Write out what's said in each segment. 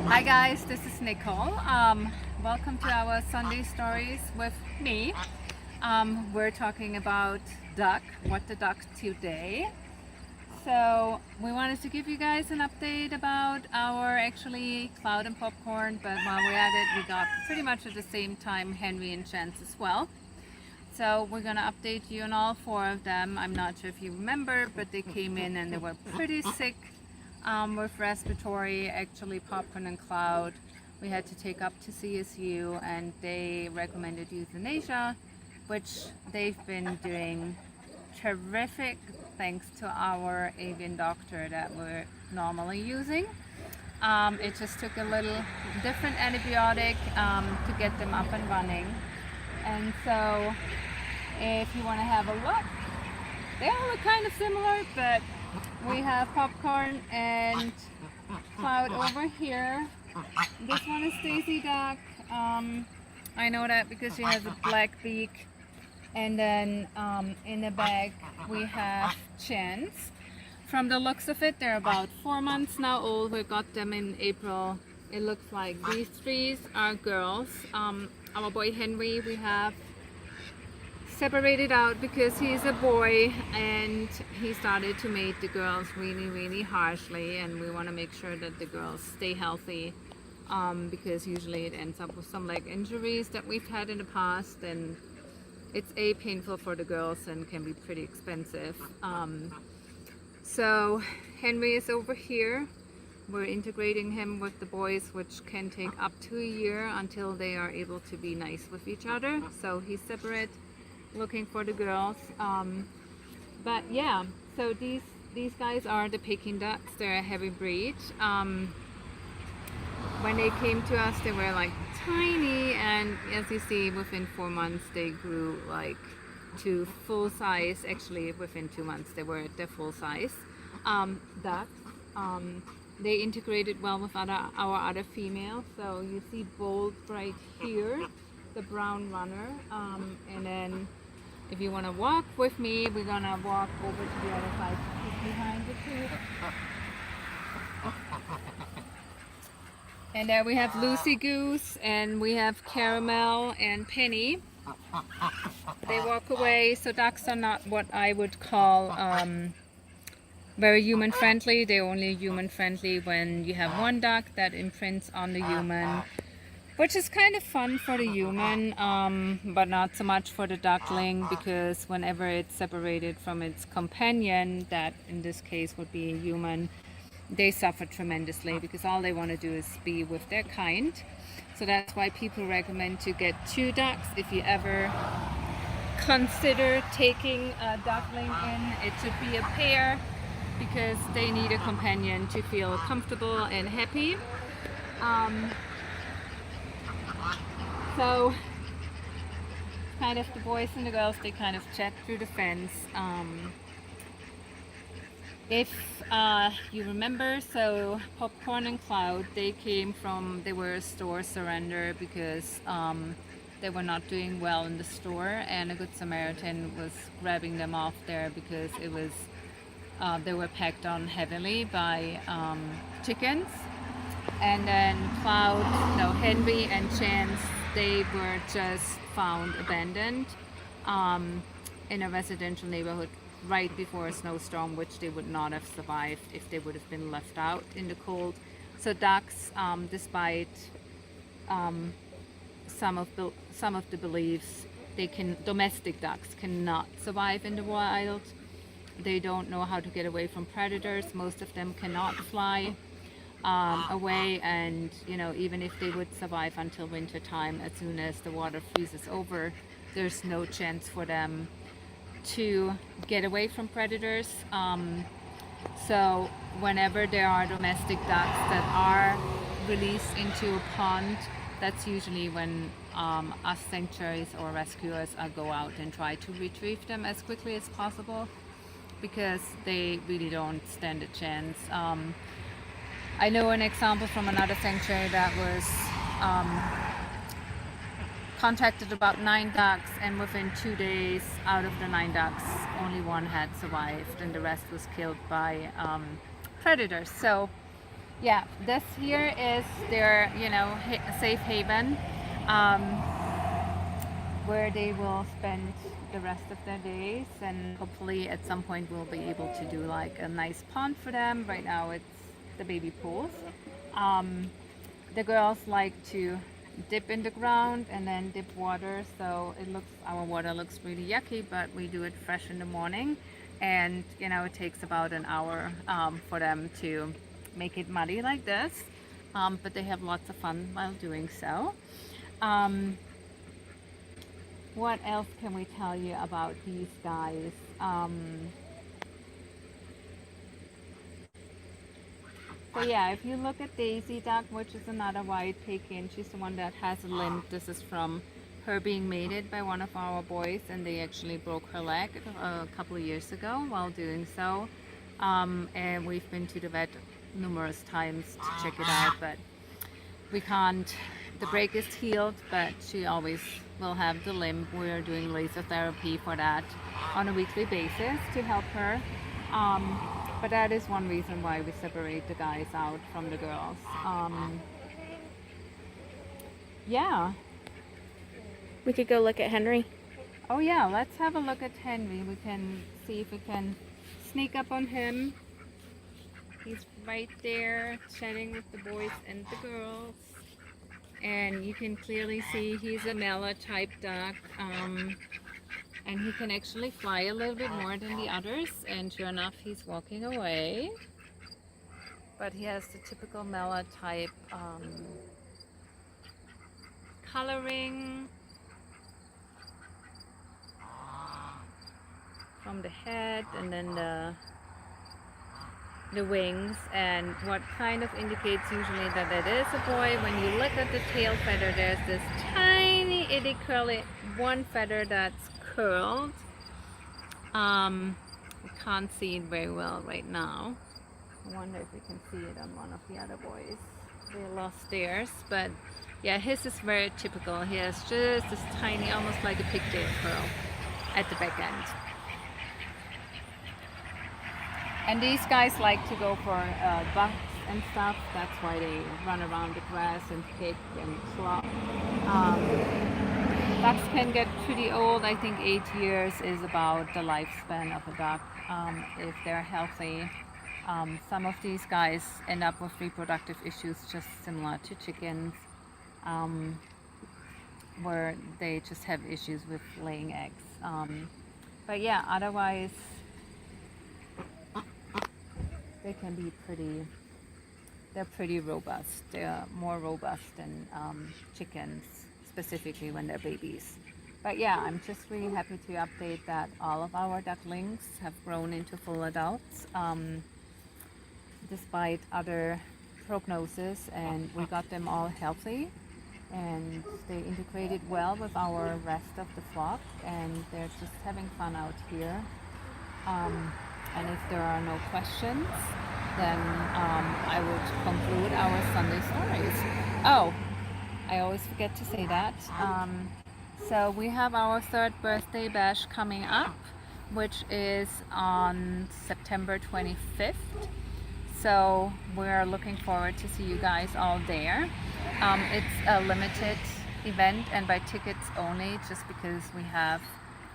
Hi guys, this is Nicole. Welcome to our Sunday Stories with me. We're talking about duck, what the duck today. So we wanted to give you guys an update about our actually Cloud and Popcorn, but while we're at it, we got pretty much at the same time Henry and Chance as well. So we're gonna update you on all four of them. I'm not sure if you remember, but they came in and they were pretty sick with respiratory. Actually, Popcorn and Cloud we had to take up to CSU, and they recommended euthanasia, which they've been doing terrific thanks to our avian doctor that we're normally using. It just took a little different antibiotic to get them up and running. And so if you want to have a look, they all look kind of similar, but we have Popcorn and Cloud over here. This one is Stacy Duck. I know that because she has a black beak. And then in the back we have Chance. From the looks of it, they're about 4 months now old. We got them in April. It looks like these three are girls. Our boy Henry we have separated out because he's a boy and he started to mate the girls really harshly, and we want to make sure that the girls stay healthy because usually it ends up with some leg injuries that we've had in the past, and it's painful for the girls and can be pretty expensive. So Henry is over here. We're integrating him with the boys, which can take up to a year until they are able to be nice with each other. So he's separate, looking for the girls. But yeah, so these guys are the Peking ducks. They're a heavy breed. When they came to us, they were like tiny, and as you see, within 4 months they grew like to full size. Actually, within 2 months they were at their full size ducks. They integrated well with our other females. So you see Bold right here, the brown runner, and then if you want to walk with me, we're gonna walk over to the other side behind the coop. And there we have Lucy Goose, and we have Caramel and Penny. They walk away. So ducks are not what I would call very human friendly. They're only human friendly when you have one duck that imprints on the human, which is kind of fun for the human, but not so much for the duckling, because whenever it's separated from its companion, that in this case would be a human, they suffer tremendously because all they want to do is be with their kind. So that's why people recommend to get 2 ducks. If you ever consider taking a duckling in, it should be a pair because they need a companion to feel comfortable and happy. So kind of the boys and the girls, they kind of chat through the fence. If you remember, so Popcorn and Cloud, they were a store surrender because they were not doing well in the store, and a Good Samaritan was grabbing them off there because it was they were packed on heavily by chickens. And then Henry and Chance, they were just found abandoned in a residential neighborhood right before a snowstorm, which they would not have survived if they would have been left out in the cold. So ducks, despite some of the beliefs, domestic ducks cannot survive in the wild. They don't know how to get away from predators. Most of them cannot fly away, and even if they would survive until winter time, as soon as the water freezes over, there's no chance for them to get away from predators. So whenever there are domestic ducks that are released into a pond, that's usually when us sanctuaries or rescuers go out and try to retrieve them as quickly as possible, because they really don't stand a chance. I know an example from another sanctuary that was contacted about 9 ducks, and within 2 days, out of the 9 ducks, only 1 had survived, and the rest was killed by predators. So Yeah, this here is their, safe haven, um, where they will spend the rest of their days, and hopefully at some point we'll be able to do like a nice pond for them. Right now it's the baby pools. Um, the girls like to dip in the ground and then dip water, so our water looks really yucky, but we do it fresh in the morning, and it takes about an hour for them to make it muddy like this, but they have lots of fun while doing so. um, what else can we tell you about these guys? So yeah, if you look at Daisy Duck, which is another white Pekin, she's the one that has a limp. This is from her being mated by one of our boys, and they actually broke her leg a couple of years ago while doing so. And we've been to the vet numerous times to check it out, but we can't. The break is healed, but she always will have the limp. We're doing laser therapy for that on a weekly basis to help her. But that is one reason why we separate the guys out from the girls. Yeah. We could go look at Henry. Oh yeah, let's have a look at Henry. We can see if we can sneak up on him. He's right there chatting with the boys and the girls. And you can clearly see he's a Mala type duck. And he can actually fly a little bit more than the others. And sure enough, he's walking away. But he has the typical Mala type coloring from the head, and then the wings. And what kind of indicates usually that it is a boy, when you look at the tail feather, there's this tiny itty curly one feather that's curled. We can't see it very well right now. I wonder if we can see it on one of the other boys. They lost theirs, but yeah, his is very typical. He has just this tiny, almost like a pigtail curl at the back end. And these guys like to go for bugs and stuff. That's why they run around the grass and pick and claw. Ducks can get pretty old. I think 8 years is about the lifespan of a duck if they're healthy. Some of these guys end up with reproductive issues just similar to chickens, where they just have issues with laying eggs. But yeah, otherwise they can be they're pretty robust. They're more robust than chickens, specifically when they're babies. But yeah, I'm just really happy to update that all of our ducklings have grown into full adults, despite other prognosis, and we got them all healthy, and they integrated well with our rest of the flock, and they're just having fun out here. And if there are no questions, then I would conclude our Sunday stories. Oh, I always forget to say that. So we have our 3rd birthday bash coming up, which is on September 25th. So we're looking forward to see you guys all there. It's a limited event and by tickets only, just because we have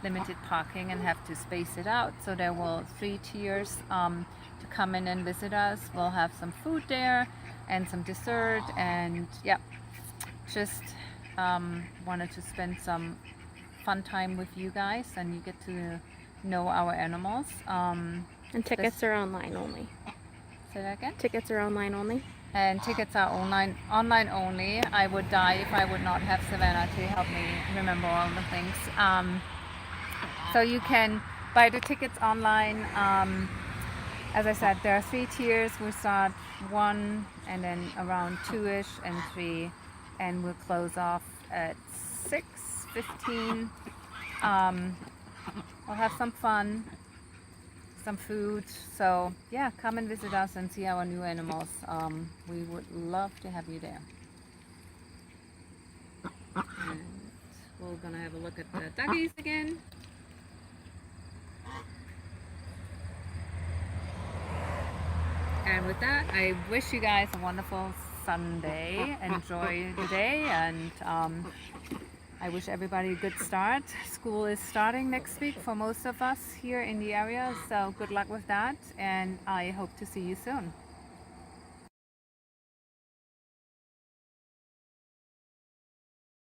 limited parking and have to space it out. So there will 3 tiers to come in and visit us. We'll have some food there and some dessert, and yeah, just wanted to spend some fun time with you guys, and you get to know our animals. And tickets are online only. Say that again? Tickets are online only. And tickets are online only. I would die if I would not have Savannah to help me remember all the things. So you can buy the tickets online. As I said, there are 3 tiers. We start 1 and then around 2ish and 3, and we'll close off at 6:15. We'll have some fun, some food. So yeah, come and visit us and see our new animals. We would love to have you there. And we're gonna have a look at the doggies again. And with that, I wish you guys a wonderful Sunday. Enjoy the day, and I wish everybody a good start. School is starting next week for most of us here in the area, so good luck with that, and I hope to see you soon.